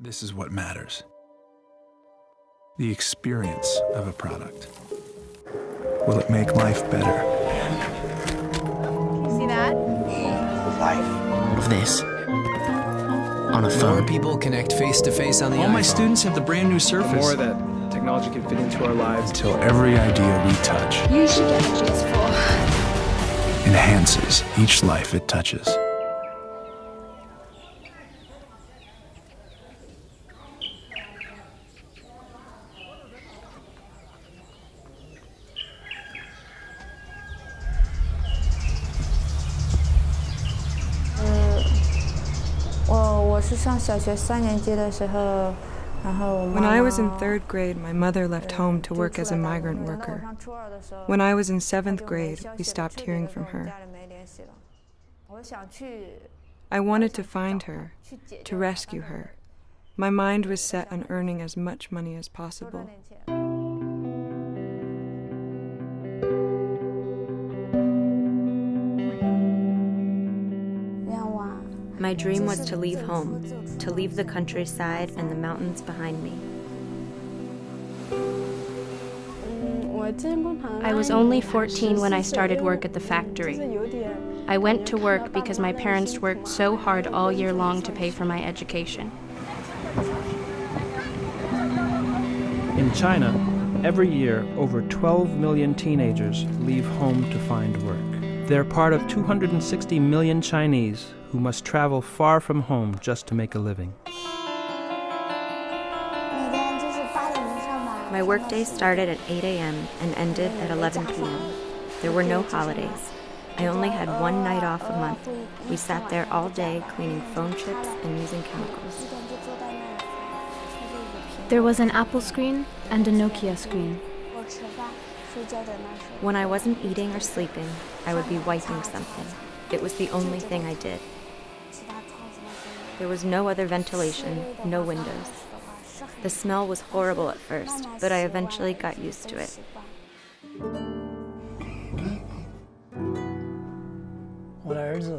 This is what matters. The experience of a product. Will it make life better? See that? Life. Of this. On a phone. More people connect face-to-face on the iPhone. All my students have the brand new Surface. The more that technology can fit into our lives. Until every idea we touch You should get a PS4. enhances each life it touches. When I was in 3rd grade, my mother left home to work as a migrant worker. When I was in 7th grade, we stopped hearing from her. I wanted to find her, to rescue her. My mind was set on earning as much money as possible. My dream was to leave home, to leave the countryside and the mountains behind me. I was only 14 when I started work at the factory. I went to work because my parents worked so hard all year long to pay for my education. In China, every year, over 12 million teenagers leave home to find work. They're part of 260 million Chinese who must travel far from home just to make a living. My workday started at 8 a.m. and ended at 11 p.m. There were no holidays. I only had one night off a month. We sat there all day cleaning phone chips and using chemicals. There was an Apple screen and a Nokia screen. When I wasn't eating or sleeping, I would be wiping something. It was the only thing I did. There was no other ventilation, no windows. The smell was horrible at first, but I eventually got used to it.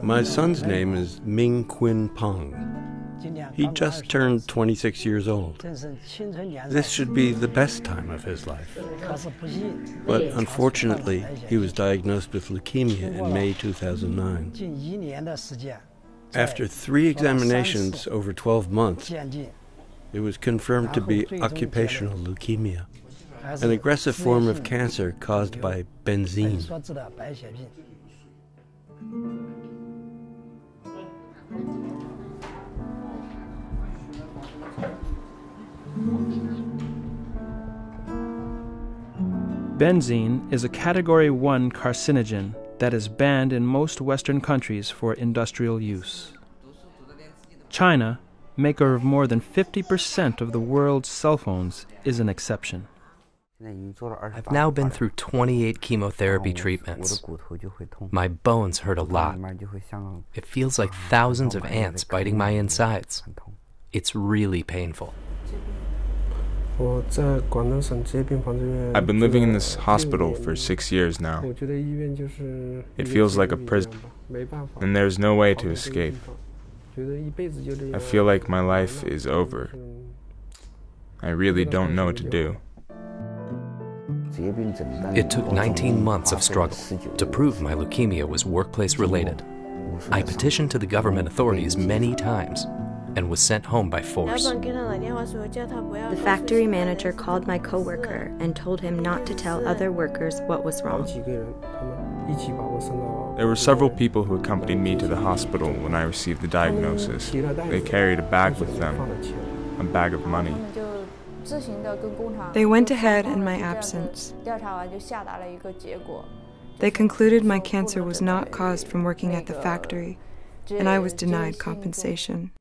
My son's name is Quién Pang. He just turned 26 years old. This should be the best time of his life. But unfortunately, he was diagnosed with leukemia in May 2009. After 3 examinations over 12 months, it was confirmed to be occupational leukemia, an aggressive form of cancer caused by benzene. Benzene is a Category 1 carcinogen that is banned in most Western countries for industrial use. China, maker of more than 50% of the world's cell phones, is an exception. I've now been through 28 chemotherapy treatments. My bones hurt a lot. It feels like thousands of ants biting my insides. It's really painful. I've been living in this hospital for 6 years now. It feels like a prison, and there's no way to escape. I feel like my life is over. I really don't know what to do. It took 19 months of struggle to prove my leukemia was workplace-related. I petitioned to the government authorities many times and was sent home by force. The factory manager called my coworker and told him not to tell other workers what was wrong. There were several people who accompanied me to the hospital when I received the diagnosis. They carried a bag with them, a bag of money. They went ahead in my absence. They concluded my cancer was not caused from working at the factory, and I was denied compensation.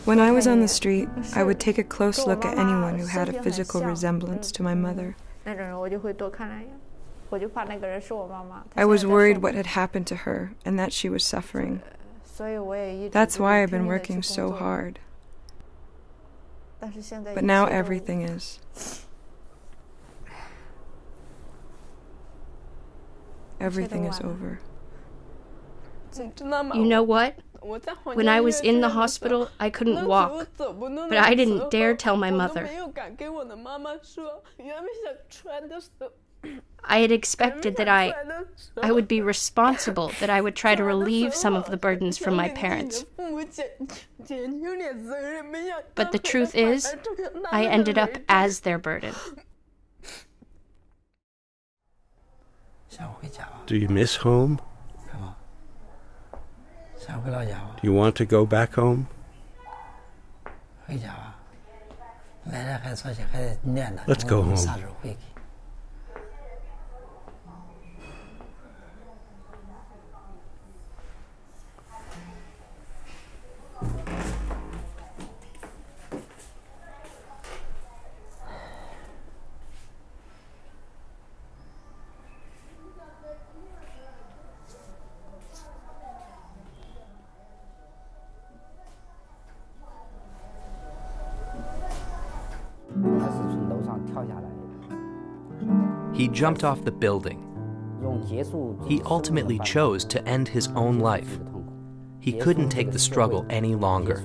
When I was on the street, I would take a close look at anyone who had a physical resemblance to my mother. I was worried what had happened to her and that she was suffering. That's why I've been working so hard. But now everything is. Everything is over. You know what? When I was in the hospital, I couldn't walk, but I didn't dare tell my mother. I had expected that I would be responsible, that I would try to relieve some of the burdens from my parents. But the truth is, I ended up as their burden. Do you miss home? Do you want to go back home? Let's go home. He jumped off the building. He ultimately chose to end his own life. He couldn't take the struggle any longer.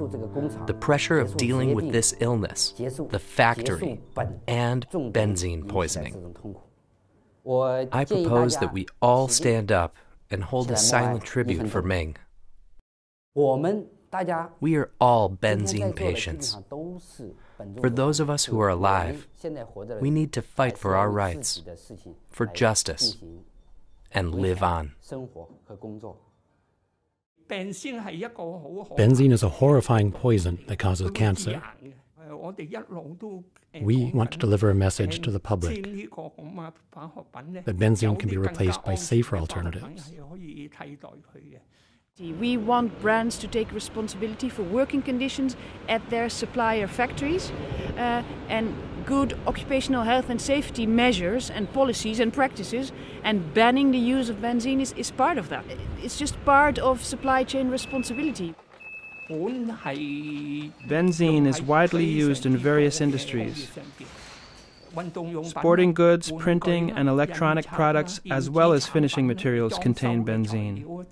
The pressure of dealing with this illness, the factory, and benzene poisoning. I propose that we all stand up and hold a silent tribute for Ming. We are all benzene patients. For those of us who are alive, we need to fight for our rights, for justice, and live on. Benzene is a horrifying poison that causes cancer. We want to deliver a message to the public that benzene can be replaced by safer alternatives. We want brands to take responsibility for working conditions at their supplier factories, and good occupational health and safety measures and policies and practices, and banning the use of benzene is part of that. It's just part of supply chain responsibility. Benzene is widely used in various industries. Sporting goods, printing, and electronic products, as well as finishing materials, contain benzene.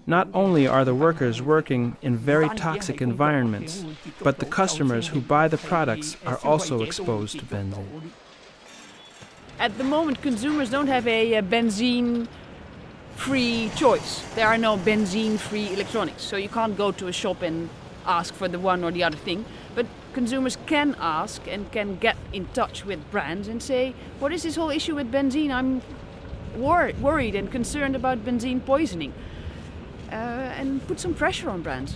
Not only are the workers working in very toxic environments, but the customers who buy the products are also exposed to benzene. At the moment, consumers don't have a benzene-free choice. There are no benzene-free electronics, so you can't go to a shop and ask for the one or the other thing. But consumers can ask and can get in touch with brands and say, what is this whole issue with benzene? I'm worried and concerned about benzene poisoning. And put some pressure on brands.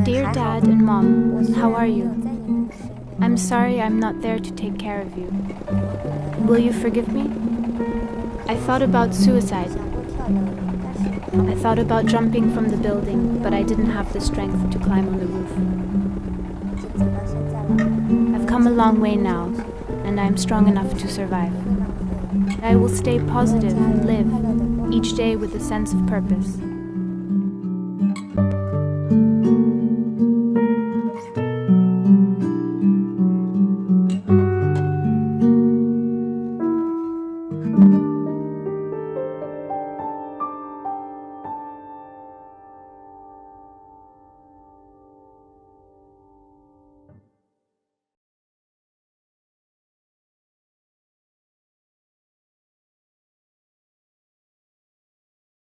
Dear Dad and Mom, how are you? I'm sorry I'm not there to take care of you. Will you forgive me? I thought about suicide. I thought about jumping from the building, but I didn't have the strength to climb on the roof. I've come a long way now, and I'm strong enough to survive. I will stay positive and live each day with a sense of purpose.